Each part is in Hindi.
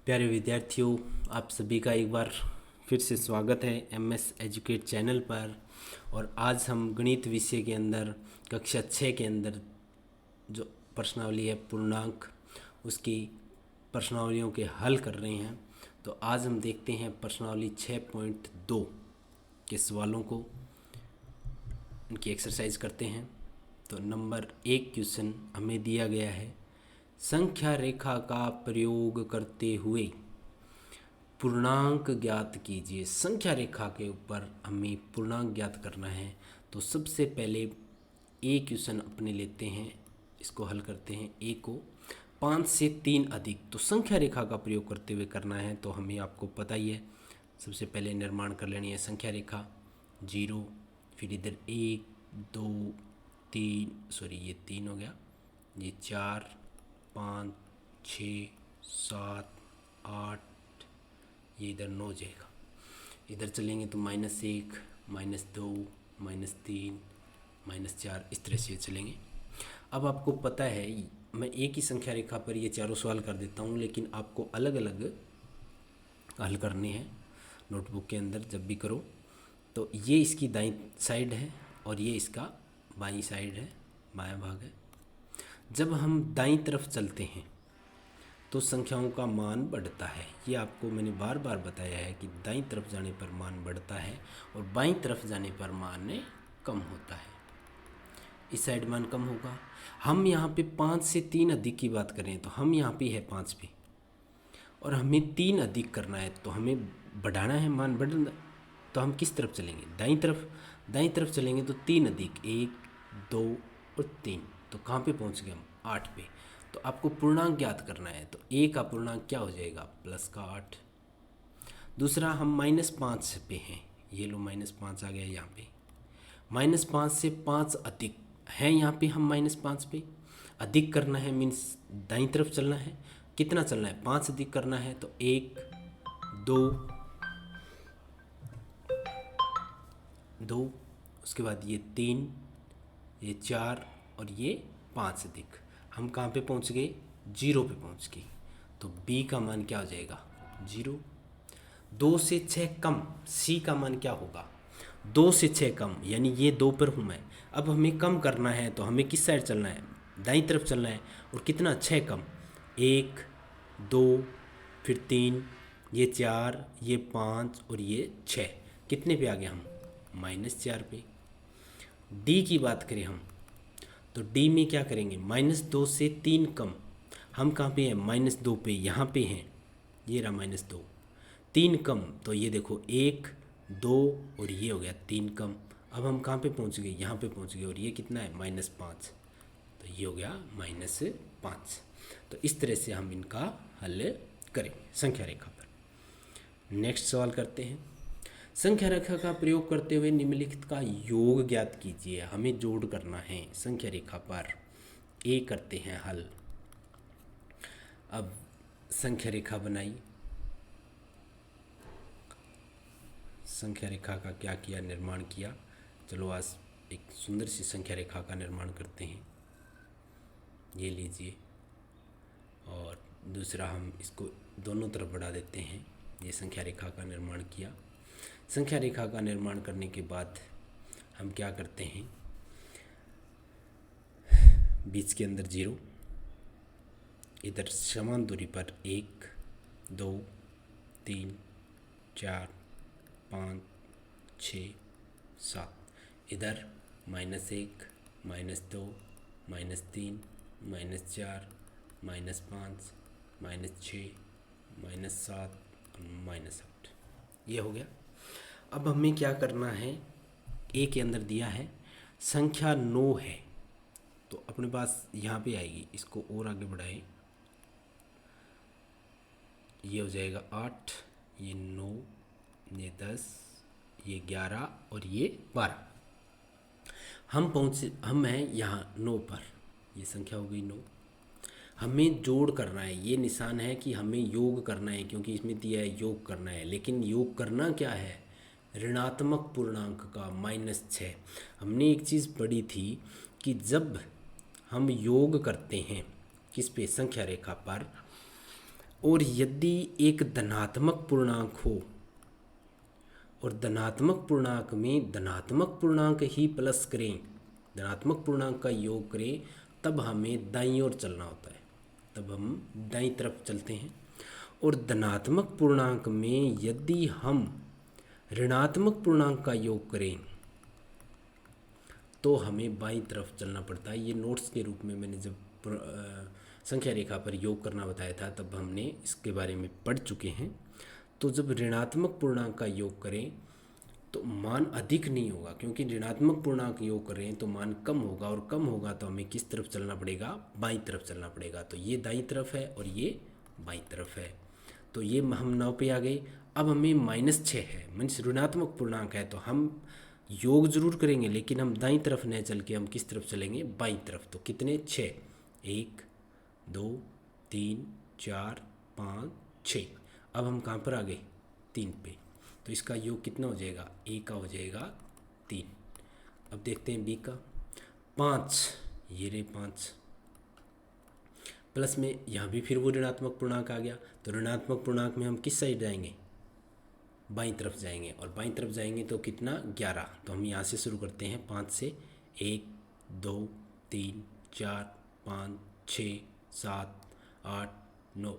प्यारे विद्यार्थियों, आप सभी का एक बार फिर से स्वागत है एमएस एजुकेट चैनल पर। और आज हम गणित विषय के अंदर कक्षा 6 के अंदर जो प्रश्नावली है पूर्णांक, उसकी प्रश्नावलियों के हल कर रहे हैं। तो आज हम देखते हैं प्रश्नावली 6.2 के सवालों को, उनकी एक्सरसाइज करते हैं। तो नंबर 1 क्वेश्चन हमें दिया गया है, संख्या रेखा का प्रयोग करते हुए पूर्णांक ज्ञात कीजिए। संख्या रेखा के ऊपर हमें पूर्णांक ज्ञात करना है। तो सबसे पहले ए क्वेश्चन अपने लेते हैं, इसको हल करते हैं। ए को 5 से 3 अधिक, तो संख्या रेखा का प्रयोग करते हुए करना है। तो हमें आपको पता ही है, सबसे पहले निर्माण कर लेनी है संख्या रेखा। 0, फिर इधर 1 2 3, सॉरी ये 3 हो गया, ये 4 5 6 7 8, ये इधर 9 जाएगा। इधर चलेंगे तो -1 -2 -3 -4, इस तरह से चलेंगे। अब आपको पता है, मैं एक ही संख्या रेखा पर ये चारों सवाल कर देता हूँ, लेकिन आपको अलग अलग हल करने हैं नोटबुक के अंदर जब भी करो। तो ये इसकी दाईं साइड है और ये इसका बाईं साइड है, बायां भाग है। जब हम दाईं तरफ चलते हैं तो संख्याओं का मान बढ़ता है। ये आपको मैंने बार बार बताया है कि दाईं तरफ जाने पर मान बढ़ता है और बाईं तरफ जाने पर मान कम होता है। इस साइड मान कम होगा। हम यहाँ पे 5 से 3 अधिक की बात करें तो हम यहाँ पे है 5 पे, और हमें 3 अधिक करना है, तो हमें बढ़ाना है, मान बढ़ना। तो हम किस तरफ चलेंगे? दाईं तरफ। दाईं तरफ चलेंगे तो 3 अधिक 1 2 और 3, तो कहाँ पे पहुँच गए हम? 8 पे। तो आपको पूर्णांक ज्ञात करना है, तो ए का पूर्णांक क्या हो जाएगा? प्लस का 8। दूसरा, हम -5 पे हैं, ये लो -5 आ गया यहाँ पे। -5 से 5 अधिक है, यहाँ पे हम -5 पे अधिक करना है, मीन्स दाईं तरफ चलना है। कितना चलना है? 5 अधिक करना है, तो 1 2 2, उसके बाद ये 3, ये 4 और ये 5 अधिक। हम कहाँ पे पहुँच गए? 0 पे पहुँच गए। तो बी का मान क्या हो जाएगा? 0। 2 से 6 कम, सी का मान क्या होगा? 2 से 6 कम, यानी ये 2 पर हूँ मैं। अब हमें कम करना है, तो हमें किस साइड चलना है? दाईं तरफ चलना है। और कितना? 6 कम, 1 2 फिर 3, ये 4, ये 5 और ये 6। कितने पे आ गए हम? -4 पे। डी की बात करें हम, तो डी में क्या करेंगे? -2 से 3 कम। हम कहाँ पे हैं? -2 पे, यहाँ पे हैं, ये रहा -2। 3 कम, तो ये देखो 1 2 और ये हो गया 3 कम। अब हम कहाँ पे पहुँच गए? यहाँ पे पहुँच गए, और ये कितना है? -5। तो ये हो गया -5। तो इस तरह से हम इनका हल करेंगे संख्या रेखा पर। नेक्स्ट सवाल करते हैं। संख्या रेखा का प्रयोग करते हुए निम्नलिखित का योग ज्ञात कीजिए। हमें जोड़ करना है संख्या रेखा पर। ए करते हैं हल। अब संख्या रेखा बनाई। संख्या रेखा का क्या किया? निर्माण किया। चलो आज एक सुंदर सी संख्या रेखा का निर्माण करते हैं। ये लीजिए, और दूसरा हम इसको दोनों तरफ बढ़ा देते हैं। ये संख्या रेखा का निर्माण किया। संख्या रेखा का निर्माण करने के बाद हम क्या करते हैं? बीच के अंदर 0, इधर समान दूरी पर 1 2 3 4 5 6 7, इधर -1 -2 -3 -4 -5 -6 -7 -8, ये हो गया। अब हमें क्या करना है? ए के अंदर दिया है संख्या 9 है, तो अपने पास यहाँ पे आएगी। इसको और आगे बढ़ाएं, ये हो जाएगा 8, ये 9, ये 10, ये 11 और ये 12। हम हैं यहाँ 9 पर, ये संख्या हो गई 9। हमें जोड़ करना है, ये निशान है कि हमें योग करना है, क्योंकि इसमें दिया है योग करना है। लेकिन योग करना क्या है? ऋणात्मक पूर्णांक का, -6। हमने एक चीज़ पढ़ी थी कि जब हम योग करते हैं किस पे? संख्या रेखा पर, और यदि एक धनात्मक पूर्णांक हो और धनात्मक पूर्णांक में धनात्मक पूर्णांक ही प्लस करें, धनात्मक पूर्णांक का योग करें, तब हमें दाईं ओर चलना होता है, तब हम दाईं तरफ चलते हैं। और धनात्मक पूर्णांक में यदि हम ऋणात्मक पूर्णांक का योग करें तो हमें बाईं तरफ चलना पड़ता है। ये नोट्स के रूप में मैंने जब संख्या रेखा पर योग करना बताया था तब हमने इसके बारे में पढ़ चुके हैं। तो जब ऋणात्मक पूर्णांक का योग करें तो मान अधिक नहीं होगा, क्योंकि ऋणात्मक पूर्णांक योग कर रहे हैं तो मान कम होगा, और कम होगा तो हमें किस तरफ चलना पड़ेगा, बाईं तरफ चलना पड़ेगा। तो ये दाईं तरफ है और ये बाईं तरफ है। तो ये हम 9 पे आ गए। अब हमें -6 है, मीन्स ऋणात्मक पूर्णांक है, तो हम योग जरूर करेंगे लेकिन हम दाईं तरफ न चल के हम किस तरफ चलेंगे, बाईं तरफ। तो कितने, 6, 1 2 3 4 5 6। अब हम कहाँ पर आ गए, 3 पे। तो इसका योग कितना हो जाएगा, ए का हो जाएगा 3। अब देखते हैं बी का, 5, ये रे 5 प्लस में यहाँ भी फिर वो ऋणात्मक पूर्णांक आ गया। तो ऋणात्मक पूर्णांक में हम किस साइड जाएंगे, बाईं तरफ जाएंगे, और बाईं तरफ जाएंगे तो कितना, 11। तो हम यहाँ से शुरू करते हैं 5 से, 1 2 3 4 5 6 7 8 9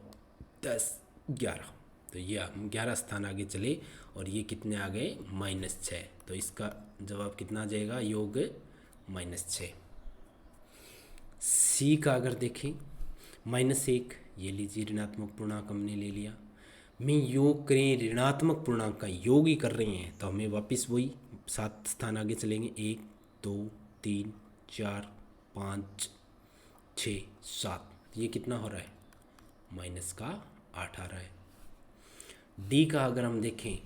10 11। तो ये हम 11 स्थान आगे चले और ये कितने आ गए, -6। तो इसका जवाब कितना आ जाएगा, योग -6। सी का अगर देखें, -1, ये लीजिए ऋणात्मक पूर्णांक हमने ले लिया। में योग करें, ऋणात्मक पूर्णांक का योग ही कर रहे हैं तो हमें वापस वही 7 स्थान आगे चलेंगे, 1 2 3 4 5 6 7। ये कितना हो रहा है, -8 आ रहा है। डी का अगर हम देखें,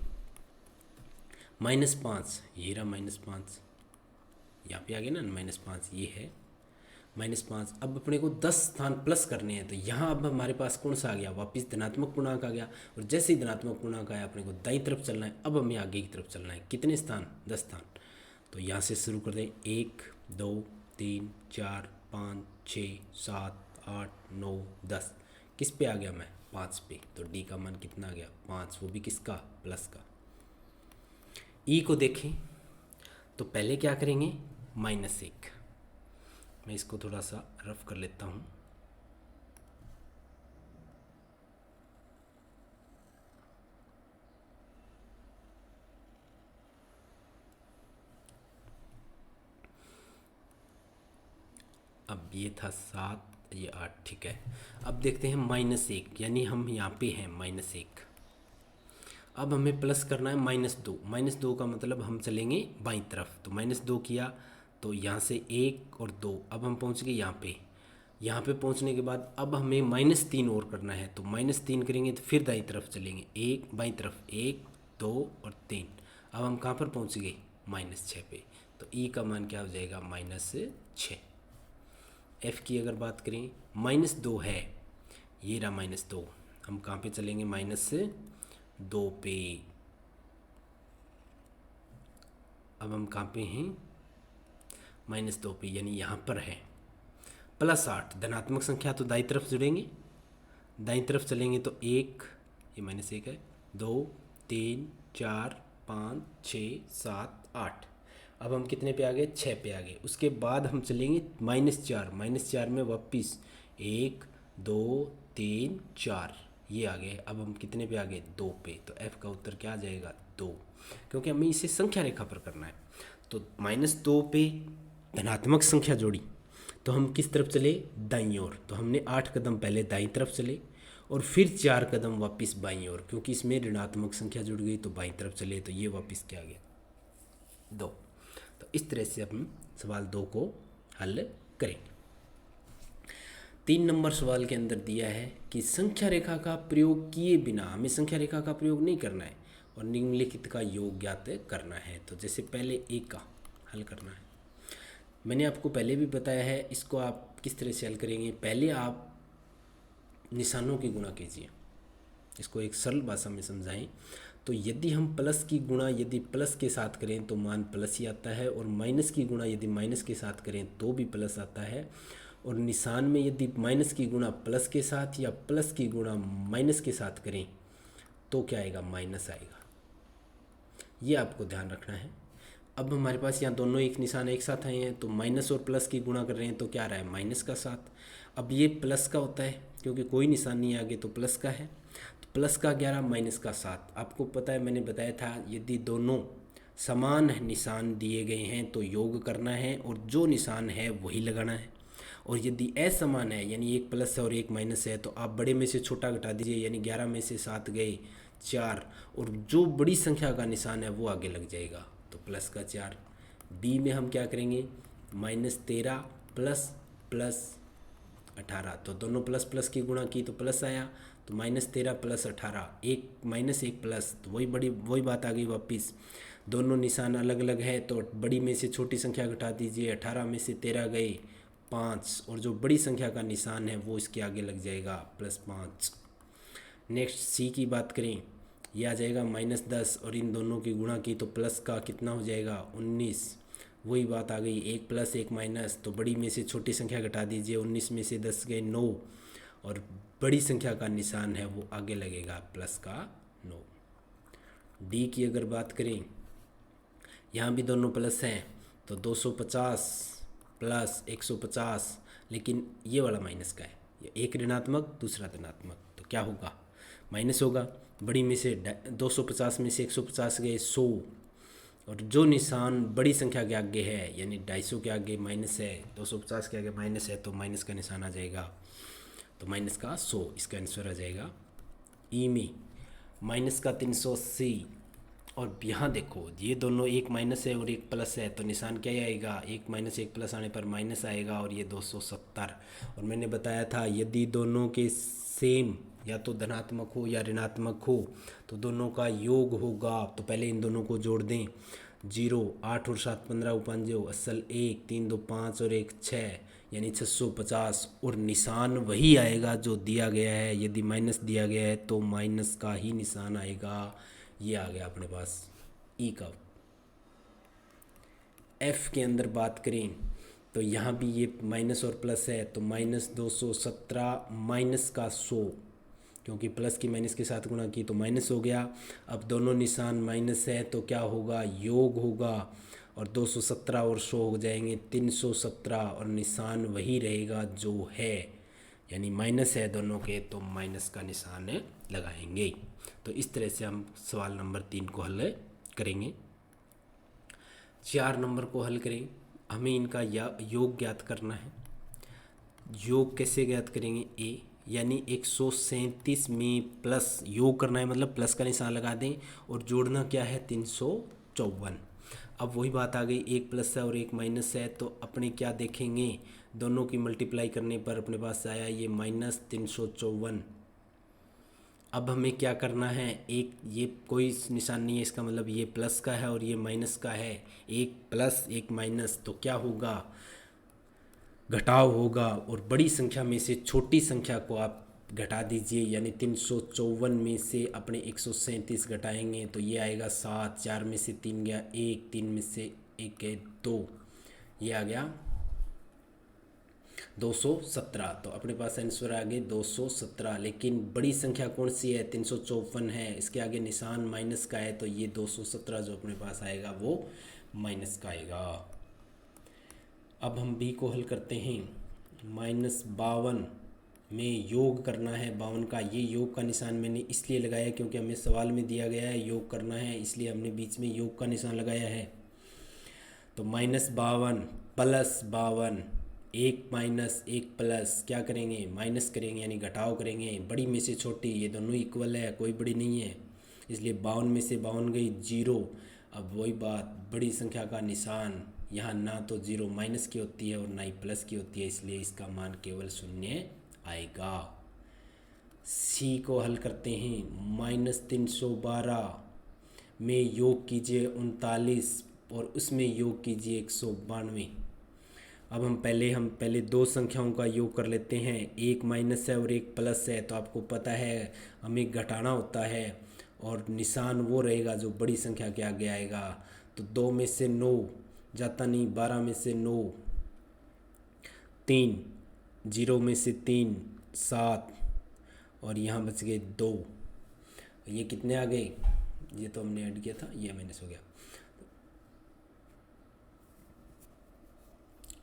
-5, ये रहा -5, यहाँ पे आ गया ना -5, ये है -5। अब अपने को 10 स्थान प्लस करने हैं, तो यहाँ अब हमारे पास कौन सा आ गया, वापस धनात्मक पूर्णांक आ गया। और जैसे ही धनात्मक पूर्णांक आया अपने को दाईं तरफ चलना है। अब हमें आगे की तरफ चलना है, कितने स्थान, 10 स्थान। तो यहाँ से शुरू कर दें, 1 2 3 4 5 6 7 8 9 10। किस पे आ गया मैं, 5 पे। तो डी का मान कितना आ गया, 5, वो भी किसका, प्लस का। ई को देखें तो पहले क्या करेंगे, -1। मैं इसको थोड़ा सा रफ कर लेता हूँ। अब ये था 7, ये 8, ठीक है। अब देखते हैं -1, यानी हम यहाँ पे हैं -1। अब हमें प्लस करना है -2। -2 का मतलब हम चलेंगे बाईं तरफ। तो -2 किया तो यहाँ से 1 और 2, अब हम पहुँच गए यहाँ पे। यहाँ पे पहुँचने के बाद अब हमें -3 और करना है। तो -3 करेंगे तो फिर दाईं तरफ चलेंगे, 1 बाईं तरफ, 1 2 और 3। अब हम कहाँ पर पहुँच गए, -6 पे। तो ई का मान क्या हो जाएगा, -6। एफ की अगर बात करें, -2 है, ये रहा -2। हम कहाँ पे चलेंगे, -2 पे। अब हम कहाँ पे हैं, -2 पे, यानी यहाँ पर है। +8, धनात्मक संख्या तो दाईं तरफ जुड़ेंगे, दाईं तरफ चलेंगे तो 1, ये -1 है, 2 3 4 5 6 7 8। अब हम कितने पे आ गए, 6 पे आ गए। उसके बाद हम चलेंगे -4, -4 में वापिस 1 2 3 4, ये आ गए। अब हम कितने पे आ गए, 2 पे। तो एफ का उत्तर क्या आ जाएगा, 2, क्योंकि हमें इसे संख्या रेखा पर करना है। तो -2 पे धनात्मक संख्या जोड़ी तो हम किस तरफ चले, दाईं ओर। तो हमने 8 कदम पहले दाईं तरफ चले और फिर 4 कदम वापस बाईं ओर, क्योंकि इसमें ऋणात्मक संख्या जुड़ गई तो बाईं तरफ चले। तो ये वापस क्या आ गया, 2। तो इस तरह से हम सवाल 2 को हल करेंगे। 3 नंबर सवाल के अंदर दिया है कि संख्या रेखा का प्रयोग किए बिना, हमें संख्या रेखा का प्रयोग नहीं करना है और निम्नलिखित का योग ज्ञात करना है। तो जैसे पहले एक का हल करना है, मैंने आपको पहले भी बताया है। इसको आप किस तरह से हल करेंगे, पहले आप निशानों की गुणा कीजिए। इसको एक सरल भाषा में समझाएं तो यदि हम प्लस की गुणा यदि प्लस के साथ करें तो मान प्लस ही आता है, और माइनस की गुणा यदि माइनस के साथ करें तो भी प्लस आता है, और निशान में यदि माइनस की गुणा प्लस के साथ या प्लस की गुणा माइनस के साथ करें तो क्या आएगा, माइनस आएगा। ये आपको ध्यान रखना है। अब हमारे पास यहाँ दोनों एक निशान एक साथ आए हैं, तो माइनस और प्लस की गुणा कर रहे हैं तो क्या आ रहा है, माइनस का 7। अब ये प्लस का होता है क्योंकि कोई निशान नहीं आगे, तो प्लस का है, तो प्लस का 11 माइनस का 7। आपको पता है, मैंने बताया था यदि दोनों समान निशान दिए गए हैं तो योग करना है और जो निशान है वही लगाना है। और यदि असमान है यानी एक प्लस है और एक माइनस है तो आप बड़े में से छोटा घटा दीजिए, यानी 11 में से 7 गए 4, और जो बड़ी संख्या का निशान है वो आगे लग जाएगा, तो प्लस का 4। बी में हम क्या करेंगे, -13 प्लस प्लस 18, तो दोनों प्लस प्लस की गुणा की तो प्लस आया, तो -13 प्लस 18, एक माइनस एक प्लस, तो वही बात आ गई वापिस। दोनों निशान अलग अलग है तो बड़ी में से छोटी संख्या घटा दीजिए, 18 में से 13 गए 5, और जो बड़ी संख्या का निशान है वो इसके आगे लग जाएगा +5। नेक्स्ट सी की बात करें, यह आ जाएगा -10 और इन दोनों की गुणा की तो प्लस का कितना हो जाएगा 19। वही बात आ गई, एक प्लस एक माइनस, तो बड़ी में से छोटी संख्या घटा दीजिए, 19 में से 10 गए 9, और बड़ी संख्या का निशान है वो आगे लगेगा प्लस का 9। डी की अगर बात करें, यहाँ भी दोनों प्लस हैं तो 250 प्लस 150, लेकिन ये वाला माइनस का है, ये एक ऋणात्मक दूसरा धनात्मक, तो क्या होगा, माइनस होगा। बड़ी में से 250 में से 150 गए 100, और जो निशान बड़ी संख्या के आगे है यानी 250 के आगे माइनस है, 250 के आगे माइनस है, तो माइनस का निशान आ जाएगा, तो माइनस का 100 इसका आंसर आ जाएगा। ई में माइनस का 380, और यहाँ देखो ये दोनों एक माइनस है और एक प्लस है, तो निशान क्या आएगा, एक माइनस एक प्लस आने पर माइनस आएगा, और ये 270। और मैंने बताया था यदि दोनों के सेम या तो धनात्मक हो या ऋणात्मक हो तो दोनों का योग होगा, तो पहले इन दोनों को जोड़ दें, 0 8 और 7 15 5 असल 1 3 2 5 और 1 6 यानी 650, और निशान वही आएगा जो दिया गया है। यदि माइनस दिया गया है तो माइनस का ही निशान आएगा। ये आ गया अपने पास ई का। एफ के अंदर बात करें तो यहाँ भी ये माइनस और प्लस है, तो -217 माइनस का 100, क्योंकि प्लस की माइनस के साथ गुणा की तो माइनस हो गया। अब दोनों निशान माइनस है तो क्या होगा, योग होगा, और 217 और 100 हो जाएंगे 317, और निशान वही रहेगा जो है, यानी माइनस है दोनों के तो माइनस का निशान लगाएंगे। तो इस तरह से हम सवाल नंबर 3 को हल करेंगे। 4 नंबर को हल करें, हमें इनका योग ज्ञात करना है। योग कैसे ज्ञात करेंगे, ए यानी 137 में प्लस योग करना है, मतलब प्लस का निशान लगा दें, और जोड़ना क्या है 354। अब वही बात आ गई, एक प्लस है और एक माइनस है, तो अपने क्या देखेंगे, दोनों की मल्टीप्लाई करने पर अपने पास आया ये -354। अब हमें क्या करना है, एक ये कोई निशान नहीं है, इसका मतलब ये प्लस का है और ये माइनस का है, एक प्लस एक माइनस, तो क्या होगा, घटाव होगा, और बड़ी संख्या में से छोटी संख्या को आप घटा दीजिए, यानी 354 में से अपने 137 घटाएंगे तो ये आएगा 7, 4 में से 3 गया 1, 3 में से 1 गए 2, ये आ गया 217। तो अपने पास आंसर आ गए 217, लेकिन बड़ी संख्या कौन सी है, 354 है, इसके आगे निशान माइनस का है, तो ये 217 जो अपने पास आएगा वो माइनस का आएगा। अब हम बी को हल करते हैं। -52 में योग करना है 52 का, ये योग का निशान मैंने इसलिए लगाया क्योंकि हमें सवाल में दिया गया है योग करना है, इसलिए हमने बीच में योग का निशान लगाया है। तो -52 प्लस 52, एक माइनस एक प्लस, क्या करेंगे, माइनस करेंगे यानी घटाव करेंगे, बड़ी में से छोटी, ये दोनों इक्वल है, कोई बड़ी नहीं है, इसलिए 52 में से 52 गई 0। अब वही बात, बड़ी संख्या का निशान यहाँ ना तो 0 माइनस की होती है और ना ही प्लस की होती है, इसलिए इसका मान केवल 0 आएगा। सी को हल करते हैं। -312 में योग कीजिए 39 और उसमें योग कीजिए 192। अब हम पहले दो संख्याओं का योग कर लेते हैं, एक माइनस है और एक प्लस है, तो आपको पता है हमें घटाना होता है और निशान वो रहेगा जो बड़ी संख्या के आगे आएगा। तो 2 में से 9 जाता नहीं, 12 में से 9 3, जीरो में से 3 7 और यहाँ बच गए 2। ये कितने आ गए, ये तो हमने ऐड किया था, ये माइनस हो गया,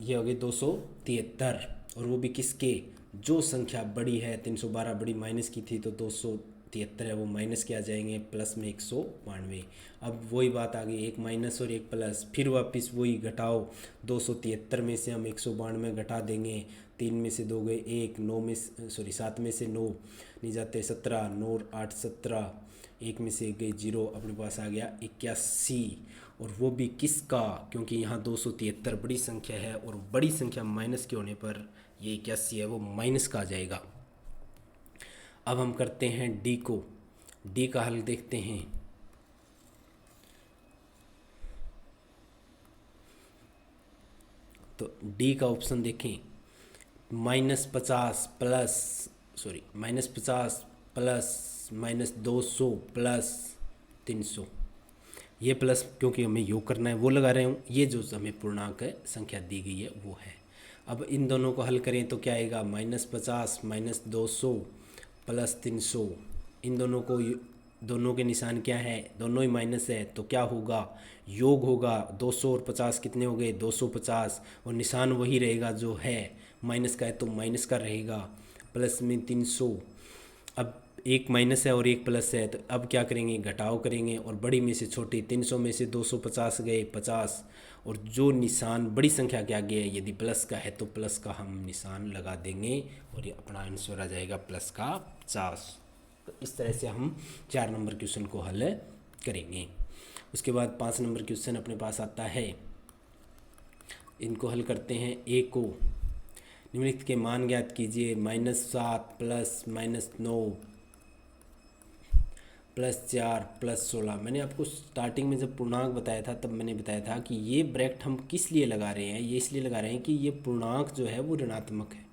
ये हो गए 273। और वो भी किसके, जो संख्या बड़ी है 312 बड़ी माइनस की थी तो 273 है वो माइनस के आ जाएंगे, प्लस में 192। अब वही बात आ गई, एक माइनस और एक प्लस, फिर वापस वही घटाओ, 273 में से हम 192 घटा देंगे, 3 में से 2 गए 1, 9 में 7 में से 9 नहीं जाते 17, 9 और 8 17, 1 में से 1 गए 0, अपने पास आ गया 81। और वो भी किसका, क्योंकि यहाँ 273 बड़ी संख्या है और बड़ी संख्या माइनस के होने पर ये 81 है वो माइनस का आ जाएगा। अब हम करते हैं डी को, डी का हल देखते हैं। तो डी का ऑप्शन देखें, -50 प्लस -50 प्लस -200 प्लस 300, ये प्लस क्योंकि हमें योग करना है वो लगा रहे हूँ, ये जो हमें पूर्णांक संख्या दी गई है वो है। अब इन दोनों को हल करें तो क्या आएगा, -50 -200 प्लस 300, इन दोनों को, दोनों के निशान क्या है, दोनों ही माइनस है तो क्या होगा, योग होगा। 200 और 50 कितने हो गए, 250, और निशान वही रहेगा जो है, माइनस का है तो माइनस का रहेगा, प्लस में 300। अब एक माइनस है और एक प्लस है तो अब क्या करेंगे, घटाव करेंगे, और बड़ी में से छोटी, 300 में से 250 गए 50, और जो निशान बड़ी संख्या के आगे है यदि प्लस का है तो प्लस का हम निशान लगा देंगे और ये अपना आंसर आ जाएगा प्लस का 50। तो इस तरह से हम 4 नंबर क्वेश्चन को हल करेंगे। उसके बाद 5 नंबर क्वेश्चन अपने पास आता है, इनको हल करते हैं। ए को, निम्नलिखित के मान ज्ञात कीजिए, -7 प्लस -9 +4 +16। मैंने आपको स्टार्टिंग में जब पूर्णांक बताया था तब मैंने बताया था कि ये ब्रैकेट हम किस लिए लगा रहे हैं, ये इसलिए लगा रहे हैं कि ये पूर्णांक जो है वो ऋणात्मक है,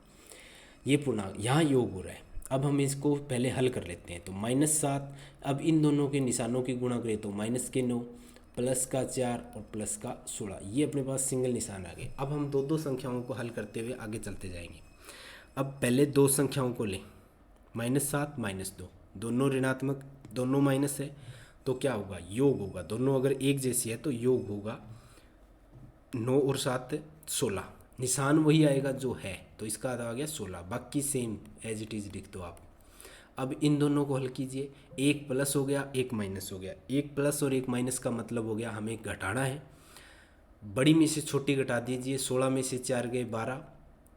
ये पूर्णांक यहाँ योग हो रहा है। अब हम इसको पहले हल कर लेते हैं। तो -7, अब इन दोनों के निशानों की गुणा करें तो -9 प्लस का 4 और प्लस का 16, ये अपने पास सिंगल निशान आ गए। अब हम दो दो संख्याओं को हल करते हुए आगे चलते जाएंगे। अब पहले दो संख्याओं को लें, -7 -2, दोनों ऋणात्मक, दोनों माइनस है तो क्या होगा, योग होगा। दोनों अगर एक जैसी है तो योग होगा, 9 और 7 16, निशान वही आएगा जो है तो इसका आ गया 16, बाकी सेम एज इट इज़ लिख दो आप। अब इन दोनों को हल कीजिए, एक प्लस हो गया एक माइनस हो गया, एक प्लस और एक माइनस का मतलब हो गया हमें घटाना है। बड़ी में से छोटी घटा दीजिए, 16 में से 4 गए 12,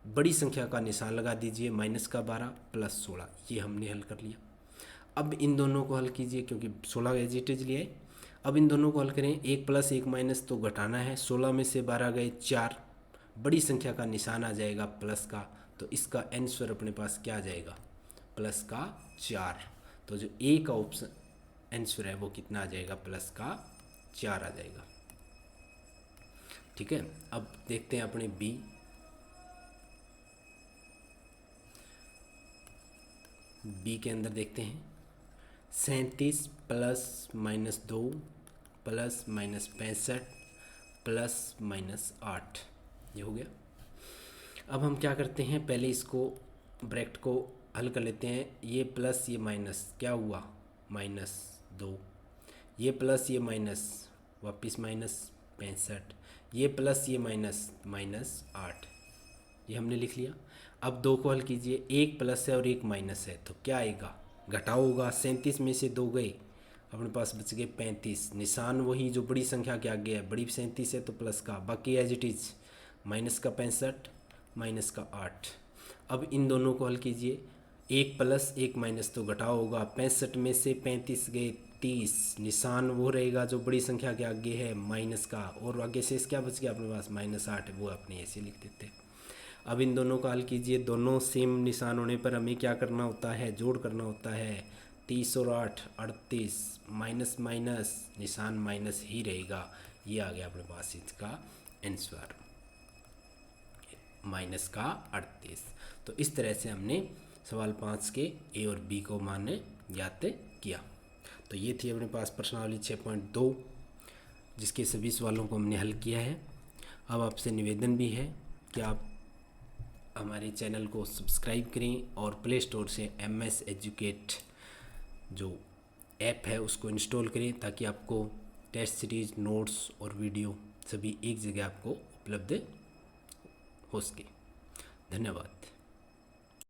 बड़ी संख्या का निशान लगा दीजिए, -12 प्लस 16, ये हमने हल कर लिया। अब इन दोनों को हल कीजिए क्योंकि 16 एज इट इज लिए। अब इन दोनों को हल करें, एक प्लस एक माइनस तो घटाना है, 16 में से 12 गए 4, बड़ी संख्या का निशान आ जाएगा प्लस का, तो इसका आंसर अपने पास क्या आ जाएगा, प्लस का 4। तो जो ए का ऑप्शन आंसर है वो कितना आ जाएगा, प्लस का 4 आ जाएगा। ठीक है, अब देखते हैं अपने बी। बी के अंदर देखते हैं, 37 प्लस -2 प्लस -65 प्लस -8, ये हो गया। अब हम क्या करते हैं, पहले इसको ब्रैकेट को हल कर लेते हैं। ये प्लस ये माइनस क्या हुआ, -2, ये प्लस ये माइनस वापस -65, ये प्लस ये -8, ये हमने लिख लिया। अब दो को हल कीजिए, एक प्लस है और एक माइनस है तो क्या आएगा, घटाव होगा। 37 में से 2 गए, अपने पास बच गए 35, निशान वही जो बड़ी संख्या के आगे है, बड़ी 37 है तो प्लस का, बाकी एज इट इज माइनस का 65 माइनस का 8। अब इन दोनों को हल कीजिए, एक प्लस एक माइनस तो घटाव होगा। 65 में से 35 गए 30, निशान वो रहेगा जो बड़ी संख्या के आगे है, माइनस का, और आगे से क्या बच गया अपने पास, -8, वो अपने ऐसे लिख देते हैं। अब इन दोनों का हल कीजिए, दोनों सेम निशान होने पर हमें क्या करना होता है, जोड़ करना होता है। 30 और 8 38, माइनस माइनस निशान माइनस ही रहेगा, ये आ गया अपने पास इसका आंसर, माइनस का 38। तो इस तरह से हमने सवाल 5 के ए और बी को मान ज्ञात किया। तो ये थी अपने पास प्रश्नावली 6.2, जिसके सभी सवालों को हमने हल किया है। अब आपसे निवेदन भी है कि आप हमारे चैनल को सब्सक्राइब करें और प्ले स्टोर से MS एजुकेट जो ऐप है उसको इंस्टॉल करें, ताकि आपको टेस्ट सीरीज, नोट्स और वीडियो सभी एक जगह आपको उपलब्ध हो सके। धन्यवाद।